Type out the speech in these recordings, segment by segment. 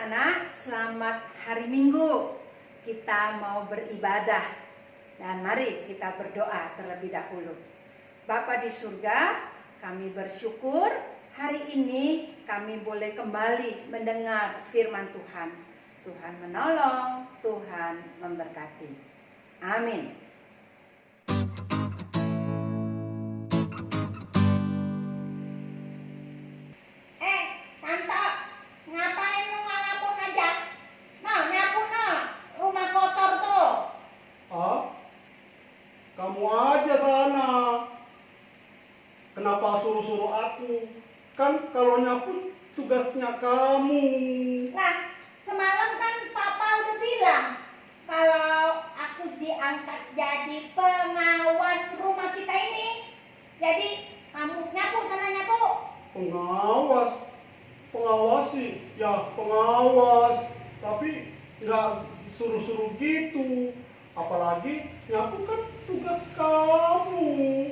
anak-anak, selamat hari Minggu. Kita mau beribadah dan mari kita berdoa terlebih dahulu. Bapa di surga, kami bersyukur hari ini kami boleh kembali mendengar firman Tuhan. Tuhan menolong, Tuhan memberkati. Amin. Kamu aja sana. Kenapa suruh-suruh aku? Kan kalau nyapu tugasnya kamu. Nah, semalam kan Papa udah bilang kalau aku diangkat jadi pengawas rumah kita ini. Jadi kamu nyapu sana nyapu. Pengawas? Pengawasi? Ya pengawas. Tapi nggak suruh-suruh gitu. Apalagi nyapu kan tugas kamu.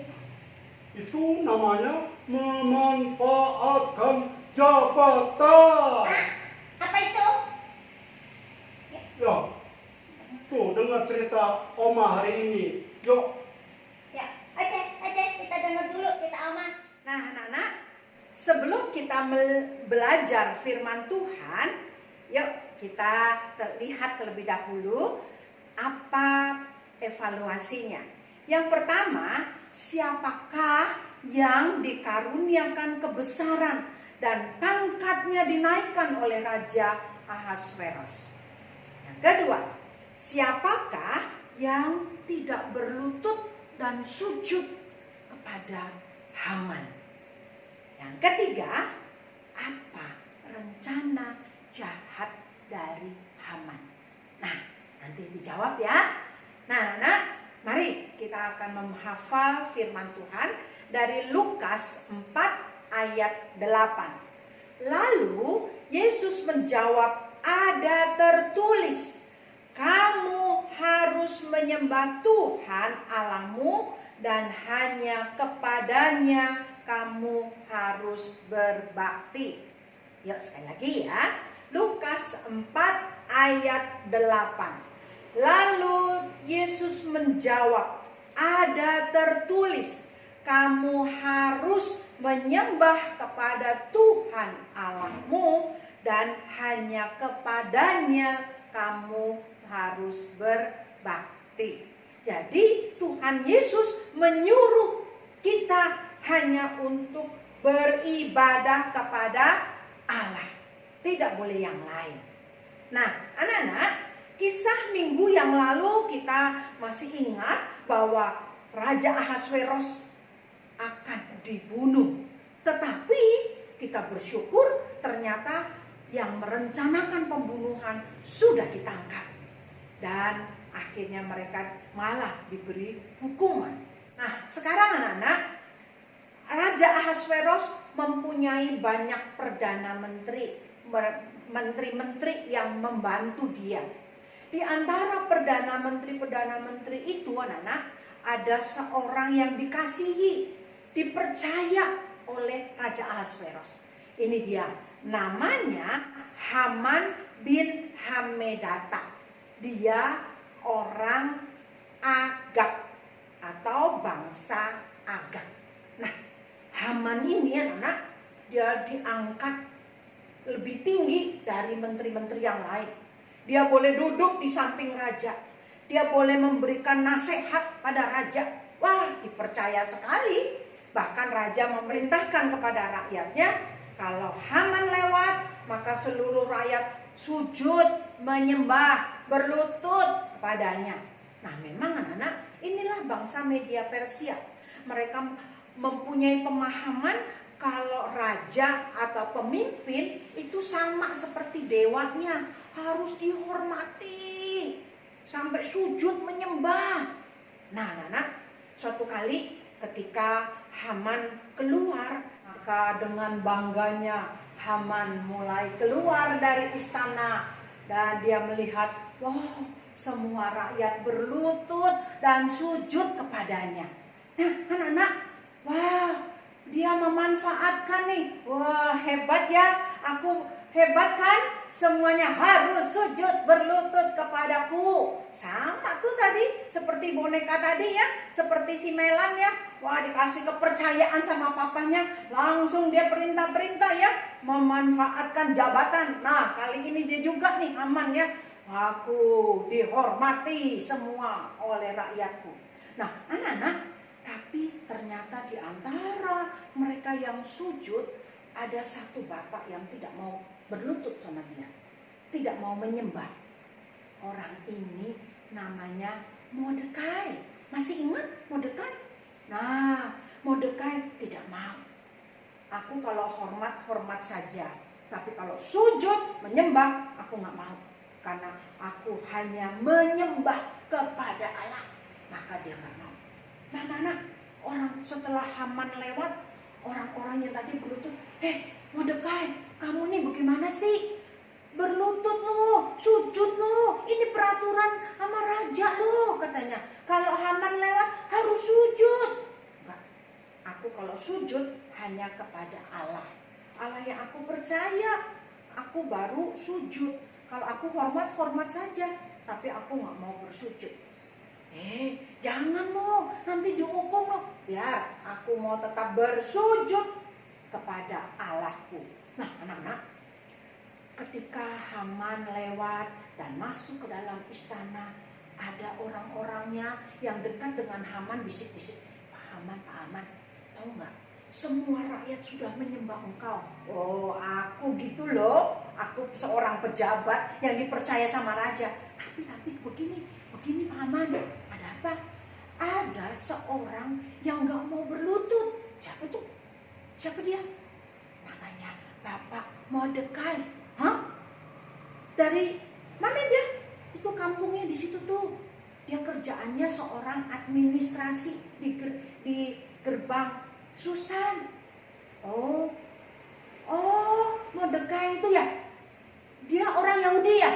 Itu namanya memanfaatkan jabatan. Apa itu? Ya, tuh dengar cerita Oma hari ini. Yuk. Ya, oke, kita dengar dulu kita Oma. Nah anak-anak, sebelum kita belajar firman Tuhan, yuk kita lihat terlebih dahulu apa evaluasinya. Yang pertama, siapakah yang dikaruniakan kebesaran dan pangkatnya dinaikkan oleh Raja Ahasveros? Yang kedua, siapakah yang tidak berlutut dan sujud kepada Haman? Yang ketiga, apa rencana jahat dari Haman? Nah, nanti dijawab ya. Nah, mari kita akan menghafal firman Tuhan dari Lukas 4 ayat 8. Lalu Yesus menjawab, ada tertulis, kamu harus menyembah Tuhan Allahmu dan hanya kepadanya kamu harus berbakti. Yuk sekali lagi ya. Lukas 4 ayat 8. Lalu Yesus menjawab, ada tertulis, kamu harus menyembah kepada Tuhan Allahmu dan hanya kepadanya kamu harus berbakti. Jadi Tuhan Yesus menyuruh kita hanya untuk beribadah kepada Allah. Tidak boleh yang lain. Nah, anak-anak, kisah minggu yang lalu kita masih ingat bahwa Raja Ahasveros akan dibunuh. Tetapi kita bersyukur ternyata yang merencanakan pembunuhan sudah ditangkap. Dan akhirnya mereka malah diberi hukuman. Nah, sekarang anak-anak, Raja Ahasveros mempunyai banyak perdana menteri yang membantu dia. Di antara perdana menteri itu anak-anak, ada seorang yang dikasihi, dipercaya oleh Raja Ahasveros. Ini dia, namanya Haman bin Hammedata. Dia orang Agag atau bangsa Agag. Nah, Haman ini anak-anak, dia diangkat lebih tinggi dari menteri-menteri yang lain. Dia boleh duduk di samping raja. Dia boleh memberikan nasihat pada raja. Wah, dipercaya sekali. Bahkan raja memerintahkan kepada rakyatnya, kalau Haman lewat, maka seluruh rakyat sujud, menyembah, berlutut kepadanya. Nah, memang anak-anak, inilah bangsa Media Persia. Mereka mempunyai pemahaman kalau raja atau pemimpin itu sama seperti dewanya, harus dihormati sampai sujud menyembah. Nah, anak-anak, suatu kali ketika Haman keluar, maka dengan bangganya Haman mulai keluar dari istana dan dia melihat, wow, semua rakyat berlutut dan sujud kepadanya. Nah, anak-anak, wah, dia memanfaatkan nih. Wah, hebat ya, aku Hebat kan? Semuanya harus sujud berlutut kepadaku. Sama tuh tadi, seperti boneka tadi ya, seperti si Melan ya. Wah, dikasih kepercayaan sama papanya, langsung dia perintah-perintah ya, memanfaatkan jabatan. Nah, kali ini dia juga nih aman ya. Aku dihormati semua oleh rakyatku. Nah, anak-anak, tapi ternyata di antara mereka yang sujud, ada satu bapak yang tidak mau berlutut sama dia, tidak mau menyembah. Orang ini namanya Mordekai. Masih ingat Mordekai? Nah, Mordekai tidak mau. Aku kalau hormat saja, tapi kalau sujud menyembah aku nggak mau, karena aku hanya menyembah kepada Allah. Maka dia nggak mau. Nah, orang setelah Haman lewat, orang-orang yang tadi berlutut, Mordekai, kamu nih bagaimana sih? Berlutut lo, sujud lo, ini peraturan sama raja lo katanya. Kalau Haman lewat harus sujud. Enggak, aku kalau sujud hanya kepada Allah. Allah yang aku percaya, aku baru sujud. Kalau aku hormat saja, tapi aku nggak mau bersujud. Jangan lo, nanti dihukum lo. Biar aku mau tetap bersujud kepada Allahku. Nah, anak-anak, ketika Haman lewat dan masuk ke dalam istana, ada orang-orangnya yang dekat dengan Haman bisik-bisik, Pak Haman, tahu nggak? Semua rakyat sudah menyembah engkau. Oh, aku gitu loh. Aku seorang pejabat yang dipercaya sama raja. Tapi begini Pak Haman, ada apa? Ada seorang yang nggak mau berlutut. Siapa tuh? Siapa dia? Namanya Bapak Mordekai. Hah? Dari mana dia? Itu kampungnya di situ tuh. Dia kerjaannya seorang administrasi di gerbang Susan. Oh, Mordekai itu ya? Dia orang Yahudi ya?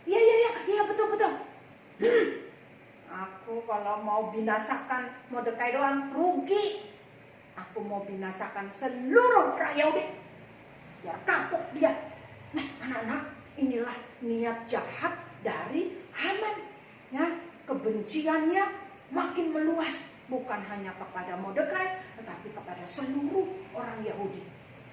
Iya betul. Aku kalau mau binasakan Mordekai doang rugi. Aku mau binasakan seluruh orang Yahudi. Biar kapok dia. Nah, anak-anak, inilah niat jahat dari Haman. Ya, kebenciannya makin meluas. Bukan hanya kepada Mordekai, tetapi kepada seluruh orang Yahudi.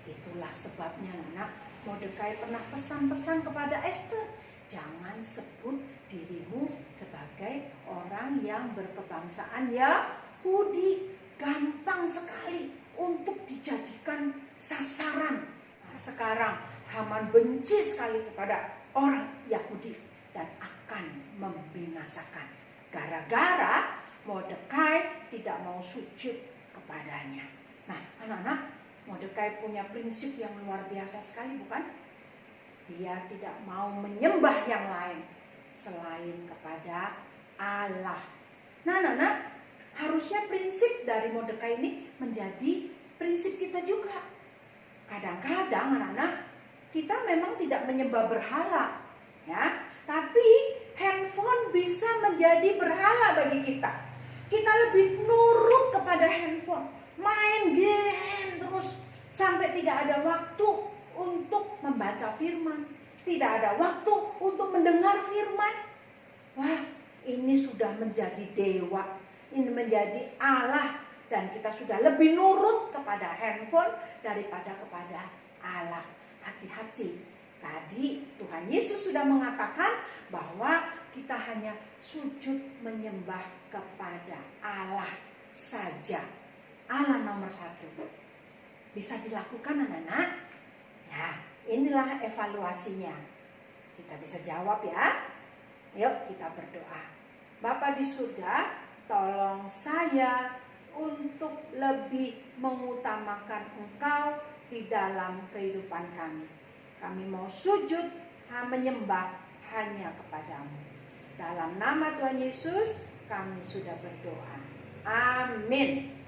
Itulah sebabnya, anak, Mordekai pernah pesan-pesan kepada Esther, jangan sebut dirimu sebagai orang yang berkebangsaan Yahudi. Gampang sekali untuk dijadikan sasaran. Nah, sekarang Haman benci sekali kepada orang Yahudi dan akan membinasakan. Gara-gara Mordekai tidak mau sujud kepadanya. Nah, anak-anak, Mordekai punya prinsip yang luar biasa sekali, bukan? Dia tidak mau menyembah yang lain selain kepada Allah. Nah, anak-anak, harusnya prinsip dari Mordekai ini menjadi prinsip kita juga. Kadang-kadang anak-anak, kita memang tidak menyembah berhala, ya, tapi handphone bisa menjadi berhala bagi kita. Kita lebih nurut kepada handphone, main game terus sampai tidak ada waktu untuk membaca firman, tidak ada waktu untuk mendengar firman. Wah, ini sudah menjadi dewa, ini menjadi Allah, dan kita sudah lebih nurut kepada handphone daripada kepada Allah. Hati-hati. Tadi Tuhan Yesus sudah mengatakan bahwa kita hanya sujud menyembah kepada Allah saja. Allah nomor satu. Bisa dilakukan, anak-anak? Ya, inilah evaluasinya. Kita bisa jawab ya. Yuk kita berdoa. Bapa di surga, tolong saya untuk lebih mengutamakan Engkau di dalam kehidupan kami. Kami mau sujud menyembah hanya kepadamu. Dalam nama Tuhan Yesus kami sudah berdoa. Amin.